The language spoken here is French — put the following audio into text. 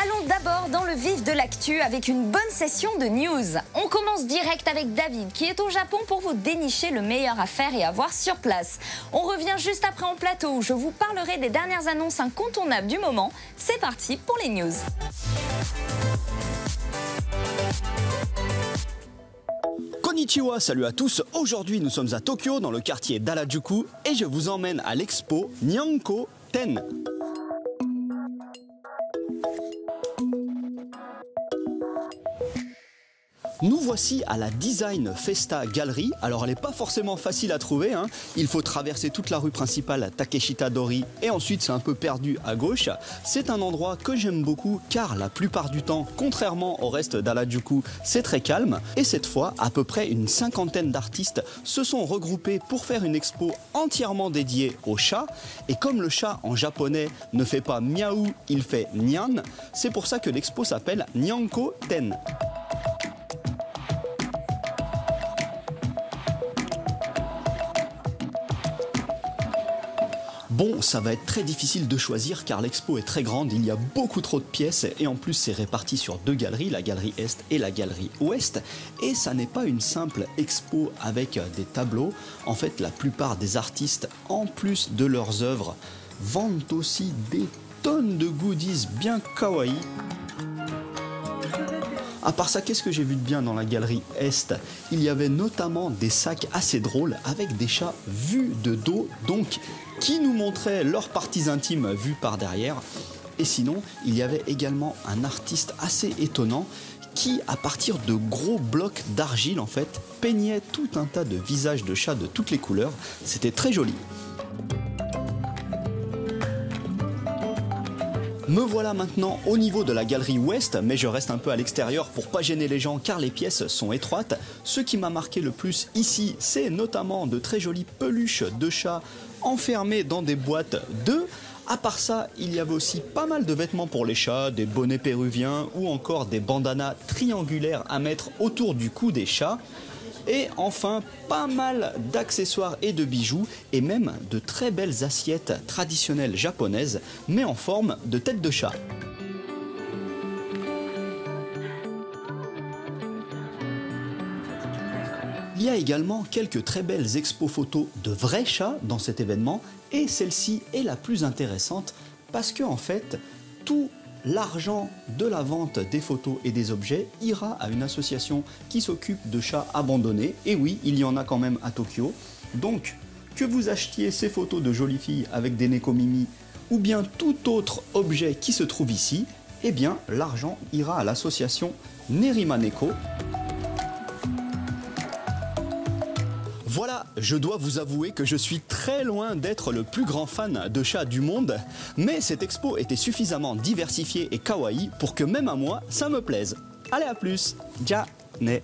Allons d'abord dans le vif de l'actu avec une bonne session de news. On commence direct avec David qui est au Japon pour vous dénicher le meilleur à faire et à voir sur place. On revient juste après en plateau où je vous parlerai des dernières annonces incontournables du moment. C'est parti pour les news. Konnichiwa, salut à tous. Aujourd'hui, nous sommes à Tokyo, dans le quartier d'Harajuku, et je vous emmène à l'expo Nyanko Ten. Nous voici à la Design Festa Gallery. Alors elle n'est pas forcément facile à trouver, hein. Il faut traverser toute la rue principale Takeshita Dori et ensuite c'est un peu perdu à gauche. C'est un endroit que j'aime beaucoup car la plupart du temps, contrairement au reste d'Harajuku, c'est très calme. Et cette fois, à peu près une cinquantaine d'artistes se sont regroupés pour faire une expo entièrement dédiée au chat. Et comme le chat en japonais ne fait pas miaou, il fait nyan, c'est pour ça que l'expo s'appelle Nyanko Ten. Bon, ça va être très difficile de choisir car l'expo est très grande, il y a beaucoup trop de pièces et en plus c'est réparti sur deux galeries, la galerie Est et la galerie Ouest. Et ça n'est pas une simple expo avec des tableaux. En fait, la plupart des artistes, en plus de leurs œuvres, vendent aussi des tonnes de goodies bien kawaii. À part ça, qu'est-ce que j'ai vu de bien dans la galerie Est? Il y avait notamment des sacs assez drôles avec des chats vus de dos, donc qui nous montraient leurs parties intimes vues par derrière. Et sinon, il y avait également un artiste assez étonnant qui, à partir de gros blocs d'argile en fait, peignait tout un tas de visages de chats de toutes les couleurs. C'était très joli. Me voilà maintenant au niveau de la galerie Ouest, mais je reste un peu à l'extérieur pour pas gêner les gens car les pièces sont étroites. Ce qui m'a marqué le plus ici, c'est notamment de très jolies peluches de chats enfermées dans des boîtes d'œufs. À part ça, il y avait aussi pas mal de vêtements pour les chats, des bonnets péruviens ou encore des bandanas triangulaires à mettre autour du cou des chats. Et enfin, pas mal d'accessoires et de bijoux, et même de très belles assiettes traditionnelles japonaises, mais en forme de tête de chat. Il y a également quelques très belles expos photos de vrais chats dans cet événement, et celle-ci est la plus intéressante parce que en fait, tout l'argent de la vente des photos et des objets ira à une association qui s'occupe de chats abandonnés. Et oui, il y en a quand même à Tokyo. Donc, que vous achetiez ces photos de jolies filles avec des nekomimi ou bien tout autre objet qui se trouve ici, eh bien, l'argent ira à l'association Nerima Neko. Voilà, je dois vous avouer que je suis très loin d'être le plus grand fan de chats du monde, mais cette expo était suffisamment diversifiée et kawaii pour que même à moi, ça me plaise. Allez, à plus. Ja ne.